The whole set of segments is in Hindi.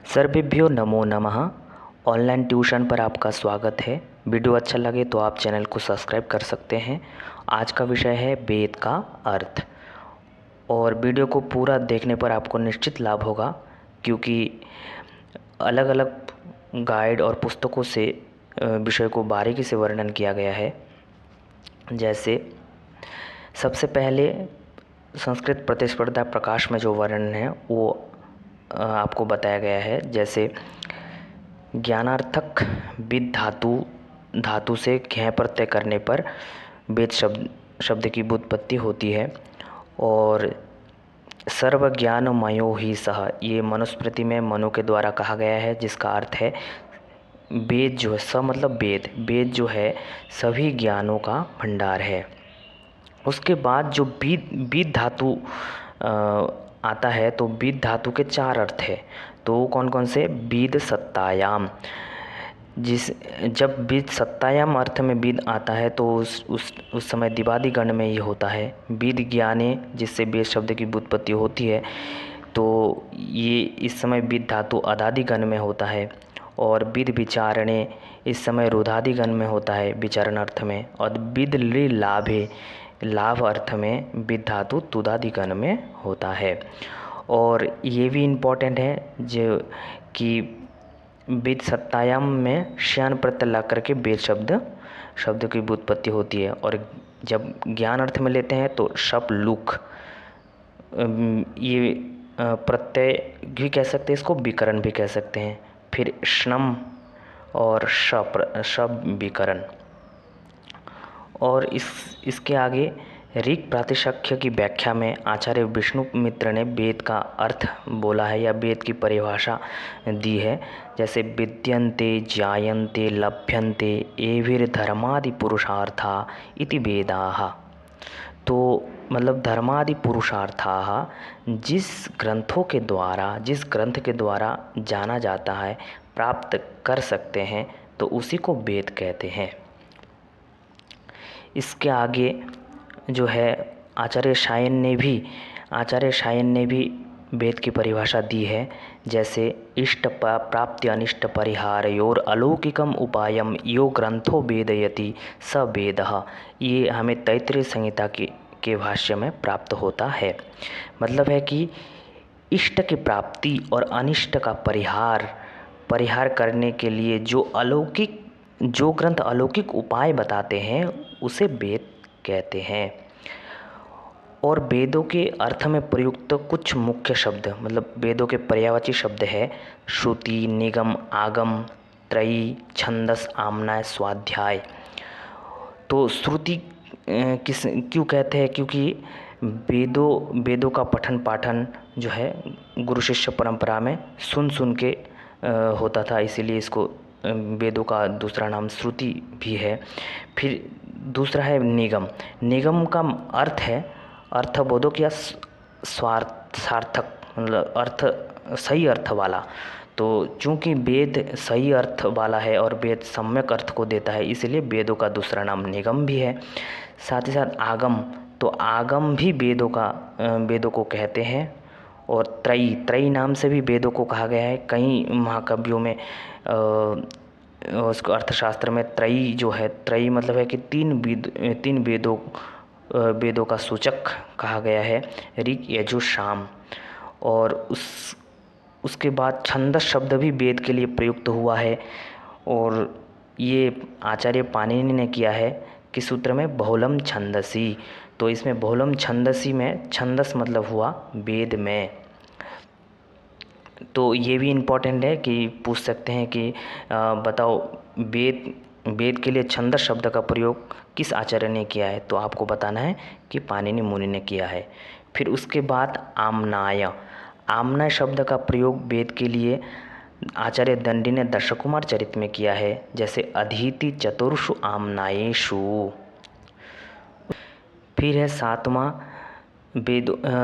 सर्वेभ्यो नमो नमः। ऑनलाइन ट्यूशन पर आपका स्वागत है। वीडियो अच्छा लगे तो आप चैनल को सब्सक्राइब कर सकते हैं। आज का विषय है वेद का अर्थ, और वीडियो को पूरा देखने पर आपको निश्चित लाभ होगा, क्योंकि अलग अलग गाइड और पुस्तकों से विषय को बारीकी से वर्णन किया गया है। जैसे सबसे पहले संस्कृत प्रतिस्पर्धा प्रकाश में जो वर्णन है वो आपको बताया गया है। जैसे ज्ञानार्थक विद धातु से घय प्रत्यय करने पर वेद शब्द की व्युत्पत्ति होती है। और सर्वज्ञानमयो ही सह, ये मनुस्मृति में मनु के द्वारा कहा गया है, जिसका अर्थ है वेद जो है, स मतलब वेद जो है सभी ज्ञानों का भंडार है। उसके बाद जो बीज धातु आता है, तो बीज धातु के चार अर्थ है। तो कौन कौन से? बीज सत्तायाम। जब बीज सत्तायाम अर्थ में बीज आता है तो उस समय दिवादी गण में ये होता है। बीज ज्ञाने, जिससे वेद शब्द की व्युत्पत्ति होती है, तो ये इस समय बीज धातु अदादि गण में होता है। और विद विचारणे, इस समय रुधादि गण में होता है विचारण अर्थ में। और विद लाभे, लाभ अर्थ में विद धातु तुदादि गण में होता है। और ये भी इम्पोर्टेंट है जो कि विद सत्तायाम में श्यान प्रत्यय ला करके वेद शब्द की व्युत्पत्ति होती है। और जब ज्ञान अर्थ में लेते हैं तो शप लुक, ये प्रत्यय भी कह सकते हैं, इसको विकरण भी कह सकते हैं। फिर श्नम और शब विकरण। और इसके आगे ऋक् प्रातिशाख्य की व्याख्या में आचार्य विष्णु मित्र ने वेद का अर्थ बोला है या वेद की परिभाषा दी है। जैसे विद्यन्ते जायन्ते लभ्यन्ते एभिर्धर्मादि पुरुषार्था इति वेदाः। तो मतलब धर्मादि पुरुषार्थाः, जिस ग्रंथ के द्वारा जाना जाता है, प्राप्त कर सकते हैं, तो उसी को वेद कहते हैं। इसके आगे जो है आचार्य शायन ने भी वेद की परिभाषा दी है। जैसे इष्ट प्राप्ति अनिष्ट परिहारयोर अलौकिकम उपायम यो ग्रंथो वेदयति स वेदः। ये हमें तैत्तिरीय संहिता के भाष्य में प्राप्त होता है। मतलब है कि इष्ट की प्राप्ति और अनिष्ट का परिहार करने के लिए जो ग्रंथ अलौकिक उपाय बताते हैं उसे वेद कहते हैं। और वेदों के अर्थ में प्रयुक्त कुछ मुख्य शब्द, मतलब वेदों के पर्यायवाची शब्द है श्रुति, निगम, आगम, त्रयी, छंदस, आम्नाय, स्वाध्याय। तो श्रुति क्यों कहते हैं? क्योंकि वेदों का पठन पाठन जो है गुरु शिष्य परंपरा में सुन के होता था, इसीलिए इसको वेदों का दूसरा नाम श्रुति भी है। फिर दूसरा है निगम का अर्थ है अर्थबोधक या सार्थक, मतलब सही अर्थ वाला। तो चूंकि वेद सही अर्थ वाला है और वेद सम्यक अर्थ को देता है, इसलिए वेदों का दूसरा नाम निगम भी है। साथ ही साथ आगम, तो आगम भी वेदों को कहते हैं। और त्रयी नाम से भी वेदों को कहा गया है। कई महाकाव्यों में उसको अर्थशास्त्र में त्रयी जो है, त्रयी मतलब है कि तीन वेदों का सूचक कहा गया है, ऋग, यजुर, साम। और उसके बाद छंदस शब्द भी वेद के लिए प्रयुक्त हुआ है। और ये आचार्य पाणिनि ने किया है कि सूत्र में बहुलम छंदसी। तो इसमें बहुलम छंदसी में छंदस मतलब हुआ वेद में। तो ये भी इम्पोर्टेंट है कि पूछ सकते हैं कि बताओ वेद के लिए छंदस शब्द का प्रयोग किस आचार्य ने किया है? तो आपको बताना है कि पाणिनि मुनि ने किया है। फिर उसके बाद आम्नाय शब्द का प्रयोग वेद के लिए आचार्य दंडी ने दशकुमार चरित में किया है। जैसे अधीति चतुर्षु आम्नायेषु। फिर है सातवां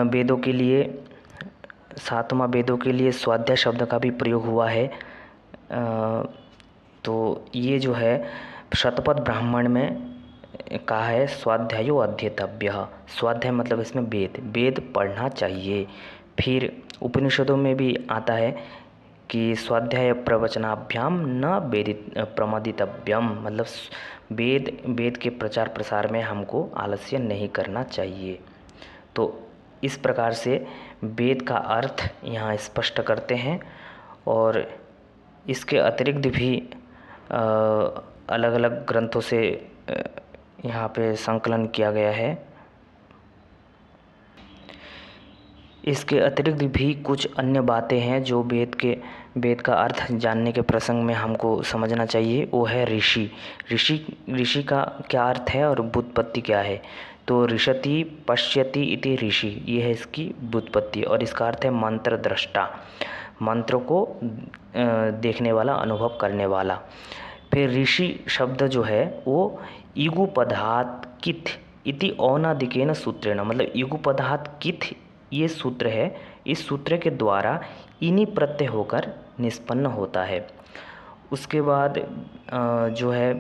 वेदों के लिए स्वाध्याय शब्द का भी प्रयोग हुआ है। तो ये जो है शतपथ ब्राह्मण में कहा है स्वाध्यायो अध्येतव्य। स्वाध्याय मतलब इसमें वेद पढ़ना चाहिए। फिर उपनिषदों में भी आता है कि स्वाध्याय प्रवचनाभ्याम न प्रमदितव्यम, मतलब वेद के प्रचार प्रसार में हमको आलस्य नहीं करना चाहिए। तो इस प्रकार से वेद का अर्थ यहाँ स्पष्ट करते हैं और इसके अतिरिक्त भी अलग अलग ग्रंथों से यहाँ पे संकलन किया गया है। इसके अतिरिक्त भी कुछ अन्य बातें हैं जो वेद का अर्थ जानने के प्रसंग में हमको समझना चाहिए। वो है ऋषि का क्या अर्थ है और व्युत्पत्ति क्या है। तो ऋषति पश्यति इति ऋषि, ये है इसकी व्युत्पत्ति और इसका अर्थ है मंत्र दृष्टा, मंत्र को देखने वाला, अनुभव करने वाला। फिर ऋषि शब्द जो है वो इगुपधात किथ इति औनादिकेन सूत्रेण, मतलब इगुपधात किथ ये सूत्र है, इस सूत्र के द्वारा इनी प्रत्यय होकर निष्पन्न होता है। उसके बाद जो है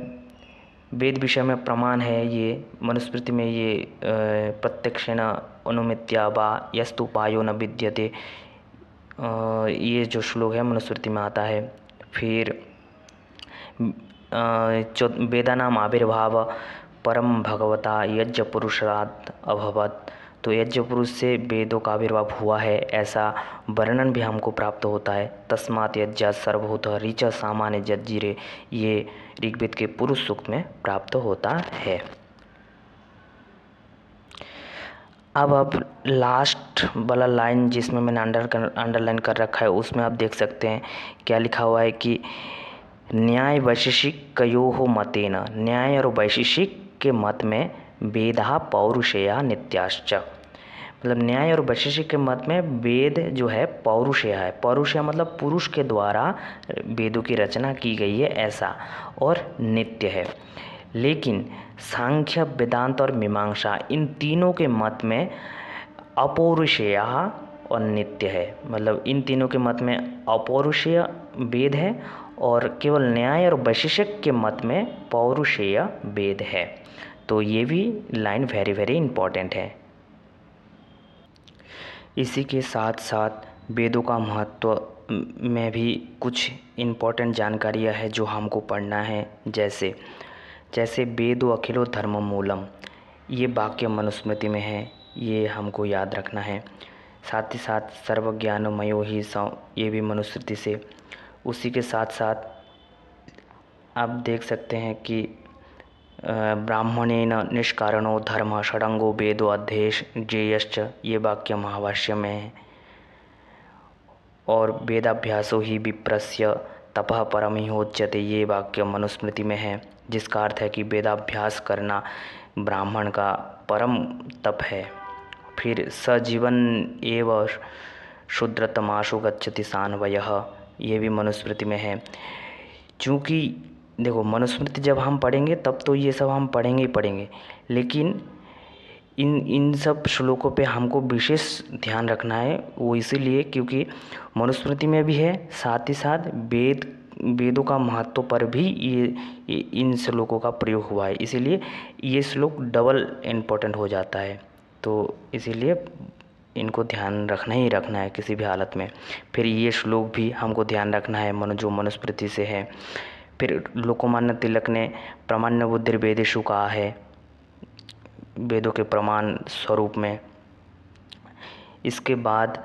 वेद विषय में प्रमाण है, ये मनुस्मृति में ये प्रत्यक्षेण अनुमित्या वा यस्तु उपायो न विद्यते, ये जो श्लोक है मनुस्मृति में आता है। फिर वेदानाम आविर्भाव परम भगवता यज्ञ पुरुषात् अभवत्, तो यज्ञ पुरुष से वेदों का आविर्भाव हुआ है ऐसा वर्णन भी हमको प्राप्त होता है। तस्मात् यज्ञात् सर्वभूत ऋच सामान्य जज्जीरे, ये ऋग्वेद के पुरुष सूक्त में प्राप्त होता है। अब लास्ट वाला लाइन जिसमें मैंने अंडरलाइन कर रखा है उसमें आप देख सकते हैं क्या लिखा हुआ है कि न्याय वैशेषिकयोः मतेन, न्याय और वैशेषिक के मत में वेदा पौरुषेया नित्याश्च, मतलब न्याय और वैशेषिक के मत में वेद जो है पौरुषेय है। पौरुषेय मतलब पुरुष के द्वारा वेदों की रचना की गई है ऐसा, और नित्य है। लेकिन सांख्य, वेदांत और मीमांसा इन तीनों के मत में अपौरुषेय और नित्य है, मतलब इन तीनों के मत में अपौरुषेय वेद है और केवल न्याय और वैशेषिक के मत में पौरुषेय वेद है। तो ये भी लाइन वेरी वेरी इम्पॉर्टेंट है। इसी के साथ साथ वेदों का महत्व में भी कुछ इम्पॉर्टेंट जानकारियाँ हैं जो हमको पढ़ना है। जैसे वेदो अखिलो धर्म मूलम, ये वाक्य मनुस्मृति में है, ये हमको याद रखना है। साथ ही साथ सर्वज्ञानमयो ही सौ, ये भी मनुस्मृति से। उसी के साथ साथ आप देख सकते हैं कि ब्राह्मणेन निष्कारणो धर्म षडंगो वेदो अध्येश जेयश्च, ये वाक्य महाभाष्य में है। और वेदाभ्यासो ही विप्रस्य तपः परमिहोच्यते, ये वाक्य मनुस्मृति में है, जिसका अर्थ है कि वेदाभ्यास करना ब्राह्मण का परम तप है। फिर सजीवन एव शूद्रतमाशु गच्छति सान्वयः, ये भी मनुस्मृति में है। चूँकि देखो मनुस्मृति जब हम पढ़ेंगे तब तो ये सब हम पढ़ेंगे ही पढ़ेंगे, लेकिन इन सब श्लोकों पे हमको विशेष ध्यान रखना है। वो इसीलिए क्योंकि मनुस्मृति में भी है, साथ ही साथ वेदों का महत्व पर भी ये इन श्लोकों का प्रयोग हुआ है, इसीलिए ये श्लोक डबल इम्पोर्टेंट हो जाता है। तो इसीलिए इनको ध्यान रखना ही रखना है किसी भी हालत में। फिर ये श्लोक भी हमको ध्यान रखना है जो मनुस्मृति से है। फिर लोकमान्य तिलक ने प्रामाण्य बुद्धिर्वेदेषु कहा है, वेदों के प्रमाण स्वरूप में। इसके बाद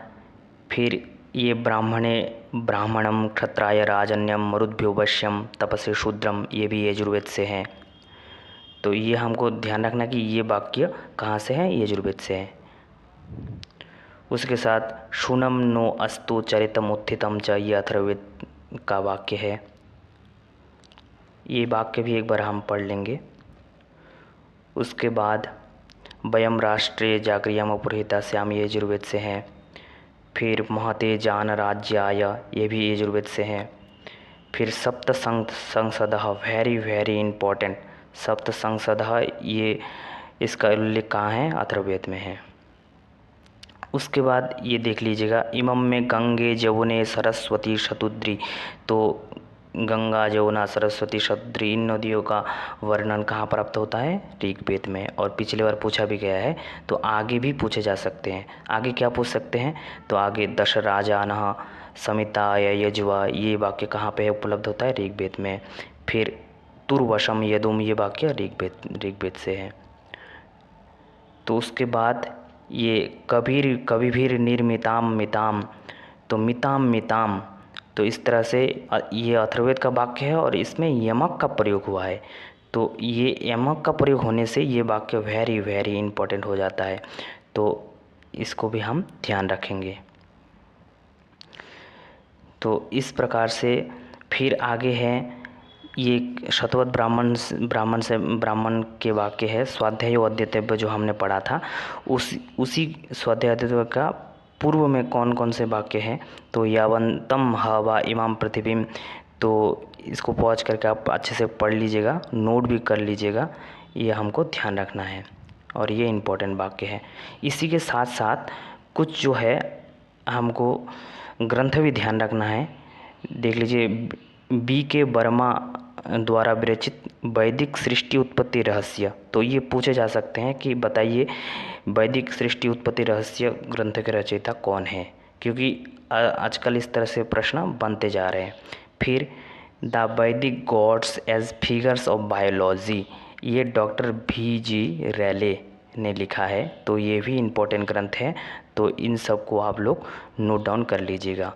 फिर ये ब्राह्मणम क्षत्राय राजन्यम मरुद्भ्यो वश्यम तपसे शूद्रम, ये भी यजुर्वेद से हैं। तो ये हमको ध्यान रखना कि ये वाक्य कहाँ से हैं, यजुर्वेद से हैं। उसके साथ शूनम नो अस्तु चरितम उत्थितम च, ये अथर्ववेद का वाक्य है। ये वाक्य भी एक बार हम पढ़ लेंगे। उसके बाद वयम राष्ट्रे जागरियम पुरोहिता श्याम, ये यजुर्वेद से हैं। फिर महते जान राज्याय, ये भी यजुर्वेद से हैं। फिर सप्त संसदः, वेरी वेरी इम्पोर्टेंट, सप्त संसदः, ये इसका उल्लेख कहाँ है, अथर्ववेद में है। उसके बाद ये देख लीजिएगा, इमम में गंगे जमुने सरस्वती शतुद्री, तो गंगा जमुना सरस्वती शतुद्री इन नदियों का वर्णन कहाँ प्राप्त होता है, ऋग्वेद में। और पिछले बार पूछा भी गया है, तो आगे भी पूछे जा सकते हैं। आगे क्या पूछ सकते हैं, तो आगे दश राजानः समिताय यज्वा, ये वाक्य कहाँ पे उपलब्ध होता है? ऋग्वेद में। फिर तुर्वशम यदुम, ये वाक्य ऋग्वेद से है। तो उसके बाद ये कभिर निर्मिताम मिताम, तो मिताम मिताम, तो इस तरह से ये अथर्ववेद का वाक्य है और इसमें यमक का प्रयोग हुआ है। तो ये यमक का प्रयोग होने से ये वाक्य वेरी वेरी इम्पोर्टेंट हो जाता है, तो इसको भी हम ध्यान रखेंगे। तो इस प्रकार से फिर आगे है ये शतवत ब्राह्मण के वाक्य है, स्वाध्यायो अद्यतव्य जो हमने पढ़ा था, उसी स्वाध्याय अद्यतव्य का पूर्व में कौन कौन से वाक्य हैं? तो यावंतम हवा इमाम पृथ्वीम, तो इसको पॉज करके आप अच्छे से पढ़ लीजिएगा, नोट भी कर लीजिएगा, ये हमको ध्यान रखना है और ये इम्पोर्टेंट वाक्य है। इसी के साथ साथ कुछ जो है हमको ग्रंथ भी ध्यान रखना है। देख लीजिए, बी के वर्मा द्वारा विरचित वैदिक सृष्टि उत्पत्ति रहस्य, तो ये पूछे जा सकते हैं कि बताइए वैदिक सृष्टि उत्पत्ति रहस्य ग्रंथ के रचयिता कौन है, क्योंकि आजकल इस तरह से प्रश्न बनते जा रहे हैं। फिर the Vedic gods as figures of biology, ये डॉक्टर V.G. रैले ने लिखा है, तो ये भी इम्पोर्टेंट ग्रंथ है, तो इन सब को आप लोग नोट डाउन कर लीजिएगा।